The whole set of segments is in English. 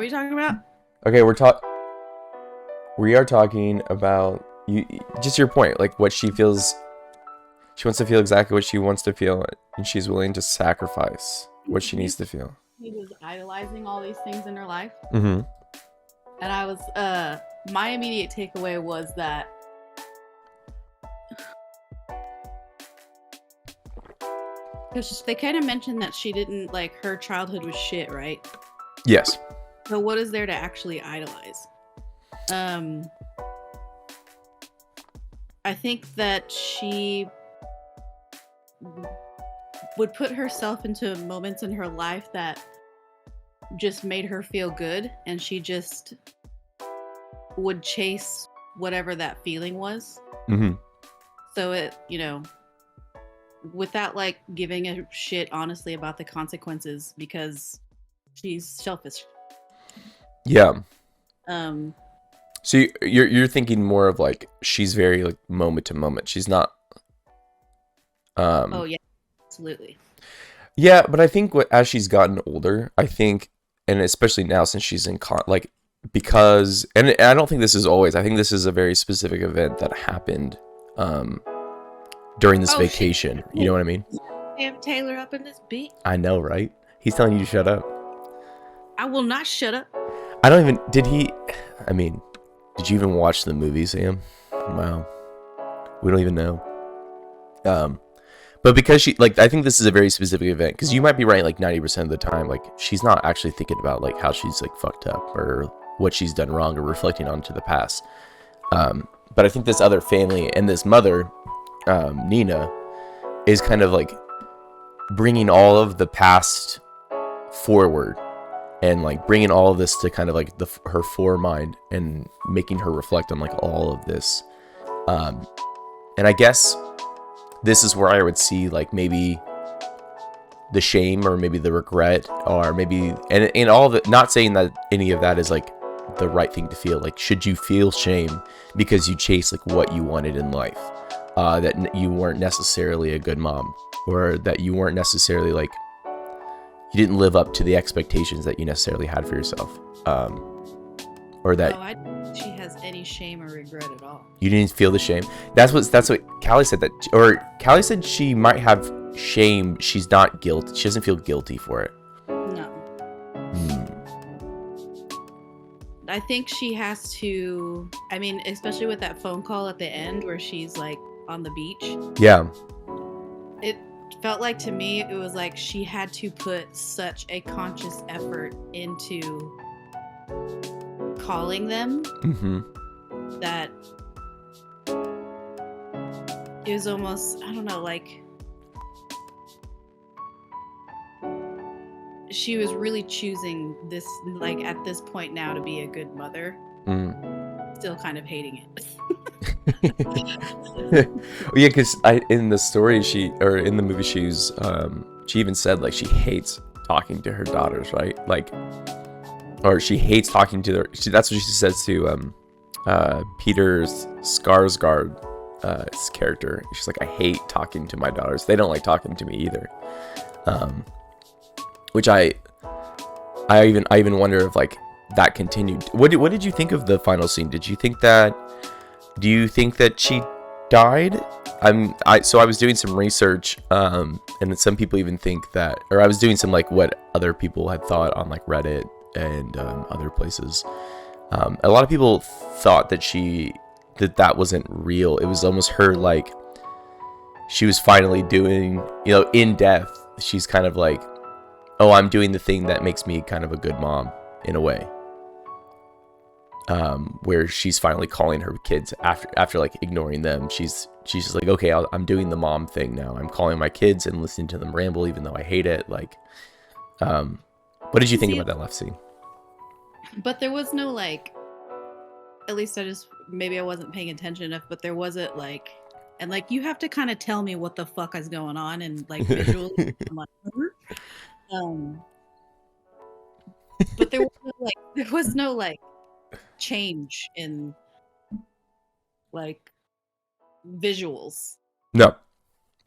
we talking about? Okay, we are talking about you. Just your point, like what she feels. She wants to feel exactly what she wants to feel, and she's willing to sacrifice what she needs to feel. He was idolizing all these things in her life, Mm-hmm. and I was my immediate takeaway was that because they kind of mentioned that she didn't like her childhood was shit, right? Yes. So what is there to actually idolize? I think that she would put herself into moments in her life that just made her feel good, and she just would chase whatever that feeling was. Mm-hmm. So it, without like giving a shit honestly about the consequences, because she's selfish. Yeah. Um. So you're thinking more of like she's very like moment to moment. She's not. Oh yeah, absolutely. Yeah, but I think as she's gotten older, I think, and especially now since she's in because, and I don't think this is always. I think this is a very specific event that happened during this vacation. Shit. You know what I mean? Damn Taylor up in this beat. I know, right? He's telling you to shut up. I will not shut up. I don't even. Did he? I mean, did you even watch the movie, Sam? Wow. We don't even know. But because she, like, I think this is a very specific event, because you might be right, like, 90% of the time, like, she's not actually thinking about, like, how she's, like, fucked up, or what she's done wrong, or reflecting onto the past. But I think this other family, and this mother, Nina, is kind of, like, bringing all of the past forward, and, like, bringing all of this to kind of, like, her foremind, and making her reflect on, like, all of this. And I guess this is where I would see, like, maybe the shame, or maybe the regret, or maybe, and all of it, not saying that any of that is, like, the right thing to feel. Like, should you feel shame because you chase, like, what you wanted in life? That you weren't necessarily a good mom, or that you weren't necessarily, like, you didn't live up to the expectations that you necessarily had for yourself. Or that... I don't think she has any shame or regret at all. You didn't feel the shame. That's what Callie said, or Callie said she might have shame. She's not guilty. She doesn't feel guilty for it. No. I think she has to. I mean, especially with that phone call at the end where she's like on the beach. Yeah. It felt like to me it was like she had to put such a conscious effort into calling them. Mm-hmm. That it was almost, I don't know, like she was really choosing this, like at this point now, to be a good mother. Still kind of hating it. Yeah, because in the story in the movie she even said, like, she hates talking to her daughters, right? Like, or she hates talking to that's what she says to Peter Skarsgård's character. She's like, I hate talking to my daughters. They don't like talking to me either. Which I even wonder if, like, that continued. What did you think of the final scene? Do you think that she died? So I was doing some research, and some people even think that, or I was doing some, like, what other people had thought on, like, Reddit and other places. A lot of people thought that wasn't real. It was almost her, like, she was finally doing, in death, she's kind of like, oh, I'm doing the thing that makes me kind of a good mom, in a way. Where she's finally calling her kids after like ignoring them. She's just like, okay, I'm doing the mom thing now. I'm calling my kids and listening to them ramble, even though I hate it. Like, what did you think about that last scene? But there was no, like, at least maybe I wasn't paying attention enough, but there wasn't, like, and, like, you have to kind of tell me what the fuck is going on, and, like, visually, I'm like, but there was no, like, change in, like, visuals. No,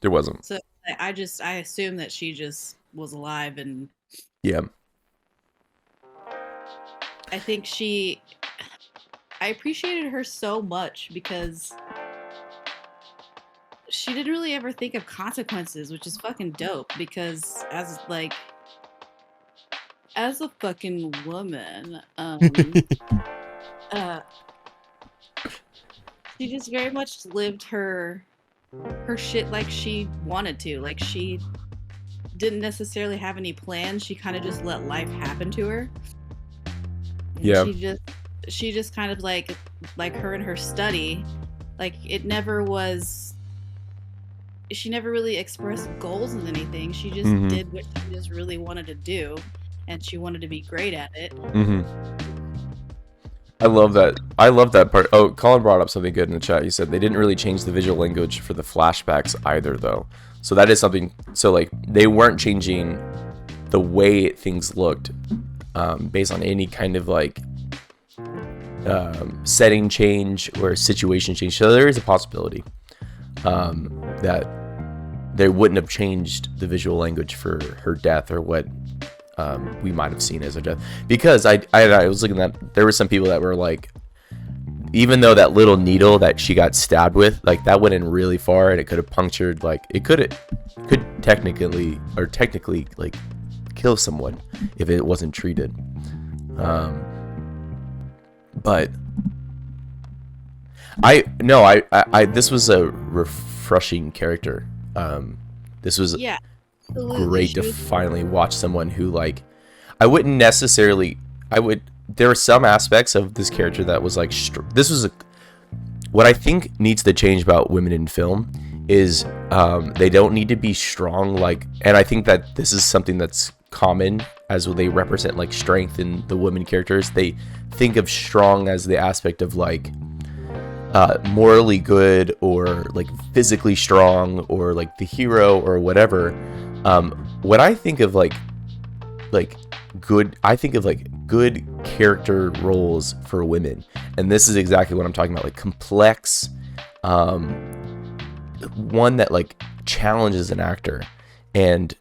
there wasn't. So I assume that she just was alive, and yeah. I think I appreciated her so much because she didn't really ever think of consequences, which is fucking dope. Because as a fucking woman, uh, she just very much lived her shit like she wanted to. Like she didn't necessarily have any plans. She kind of just let life happen to her. And Yeah. she just kind of like her and her study, like it never was. She never really expressed goals in anything. She just Mm-hmm. did what she just really wanted to do, and she wanted to be great at it. Mm-hmm. I love that. I love that part. Oh, Colin brought up something good in the chat. He said they didn't really change the visual language for the flashbacks either, though. So that is something. So like they weren't changing the way things looked based on any kind of like setting change or situation change. So there is a possibility that they wouldn't have changed the visual language for her death or what we might have seen as her death, because I was looking at, there were some people that were like, even though that little needle that she got stabbed with, like that went in really far and it could have punctured, like it could technically like kill someone if it wasn't treated. But I this was a refreshing character. This was Yeah, great to finally watch someone who, like, I wouldn't necessarily, there were some aspects of this character that was like, what I think needs to change about women in film is they don't need to be strong, like, and I think that this is something that's common as they represent like strength in the women characters. They think of strong as the aspect of like morally good or like physically strong or like the hero or whatever. When I think of like good, I think of like good character roles for women, and this is exactly what I'm talking about, like complex, one that like challenges an actor. And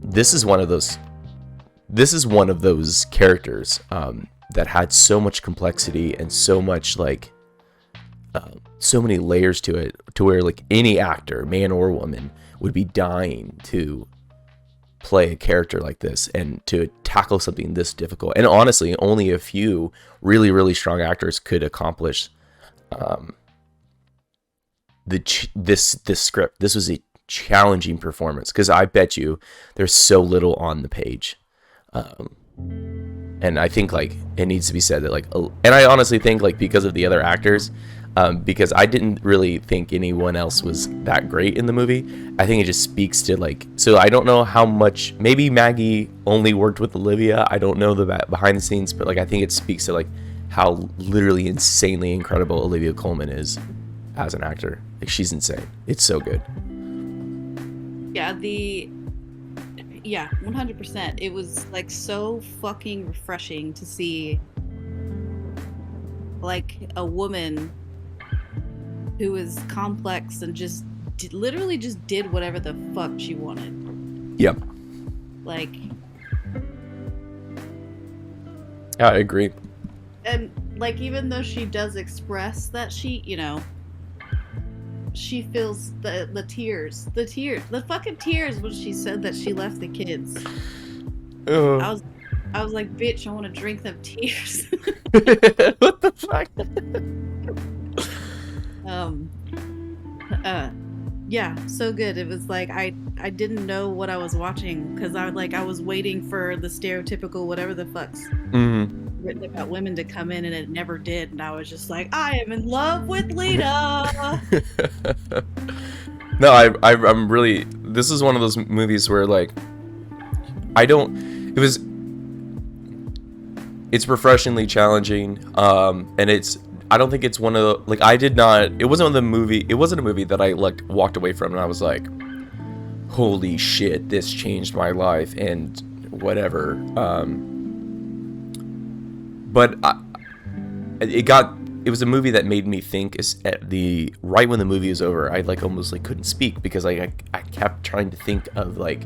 this is one of those characters that had so much complexity and so much like so many layers to it, to where like any actor, man or woman, would be dying to play a character like this and to tackle something this difficult. And honestly, only a few really, really strong actors could accomplish this script. This was a challenging performance, because I bet you there's so little on the page. And I think like it needs to be said that like, and I honestly think like because of the other actors, because I didn't really think anyone else was that great in the movie. I think it just speaks to like, so I don't know how much, maybe Maggie only worked with Olivia. I don't know the behind the scenes, but like I think it speaks to like how literally insanely incredible Olivia Coleman is as an actor. Like she's insane. It's so good. Yeah, 100%. It was like so fucking refreshing to see like a woman who is complex and just literally just did whatever the fuck she wanted. Yep. Like, I agree. and like even though she does express that she, you know, she feels the tears, the fucking tears when she said that she left the kids. I was like, bitch, I want to drink them tears. What the fuck? Yeah, so good. It was like I didn't know what I was watching, because I was waiting for the stereotypical whatever the fuck's written about women to come in, and it never did, and I was just like, I am in love with Lita. No, I'm really, this is one of those movies where like it's refreshingly challenging, and I don't think it's one of the, like, it wasn't a movie that I like walked away from and I was like, holy shit, this changed my life and whatever. But it was a movie that made me think. Is at the right when the movie was over, I like almost like couldn't speak, because I kept trying to think of like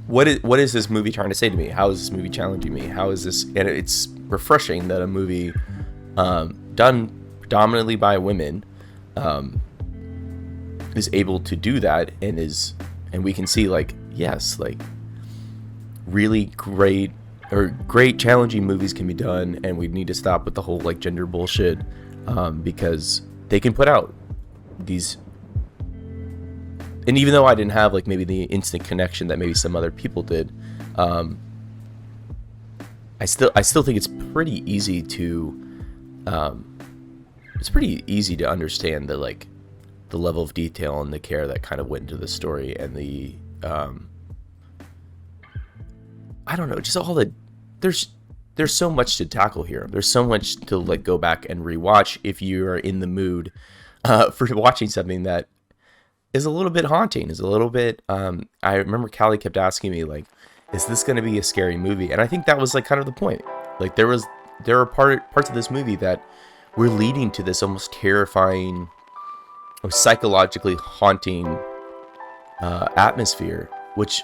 what is this movie trying to say to me? How is this movie challenging me? How is this? And it's refreshing that a movie done predominantly by women is able to do that, and we can see like, yes, like really great challenging movies can be done, and we need to stop with the whole like gender bullshit, because they can put out these. And even though I didn't have like maybe the instant connection that maybe some other people did, I still think it's pretty easy to understand the level of detail and the care that kind of went into the story, and the I don't know, just all the there's so much to tackle here. There's so much to like go back and rewatch if you are in the mood for watching something that is a little bit haunting, is a little bit I remember Callie kept asking me like, is this going to be a scary movie? And I think that was like kind of the point. Like there are parts of this movie that were leading to this almost terrifying or psychologically haunting atmosphere, which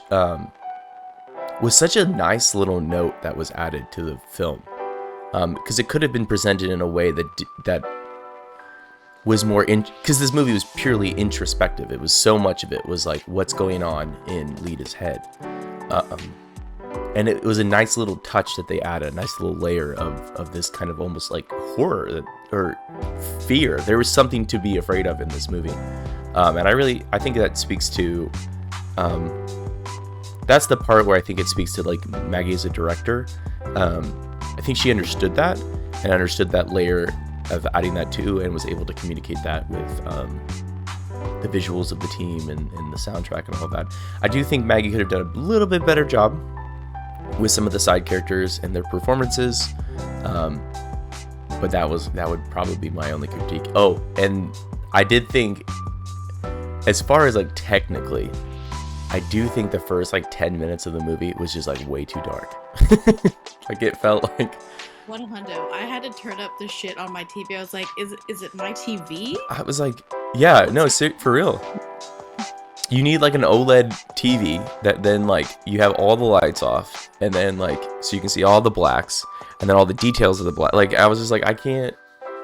was such a nice little note that was added to the film, because it could have been presented in a way that was more because this movie was purely introspective. It was so much of it was like what's going on in Lita's head, and it was a nice little touch that they added, a nice little layer of this kind of almost like horror or fear. There was something to be afraid of in this movie, and I think that speaks to that's the part where I think it speaks to like Maggie as a director. I think she understood that and understood that layer of adding that too, and was able to communicate that with the visuals of the team and the soundtrack and all that. I do think Maggie could have done a little bit better job with some of the side characters and their performances, but that would probably be my only critique. Oh, and I did think, as far as like technically, I do think the first like 10 minutes of the movie was just like way too dark. Like it felt like, What a hundo. I had to turn up the shit on my TV. I was like, is it my TV? I was like, yeah, no, for real. You need like an OLED TV that then like you have all the lights off, and then like so you can see all the blacks and then all the details of the black. Like I was just like, I can't.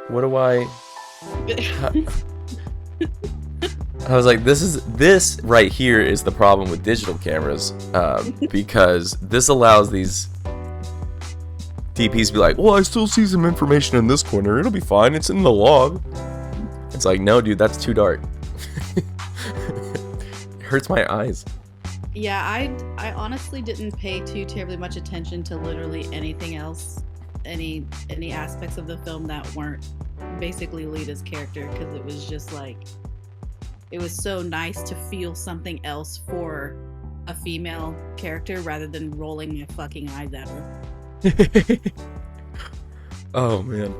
What do I? I was like, this right here is the problem with digital cameras, because this allows these DPs to be like, well, I still see some information in this corner. It'll be fine. It's in the log. It's like, no, dude, that's too dark. It hurts my eyes. Yeah, I honestly didn't pay too terribly much attention to literally anything else, any aspects of the film that weren't basically Lita's character, because it was just like, it was so nice to feel something else for a female character rather than rolling my fucking eyes at her. Oh man.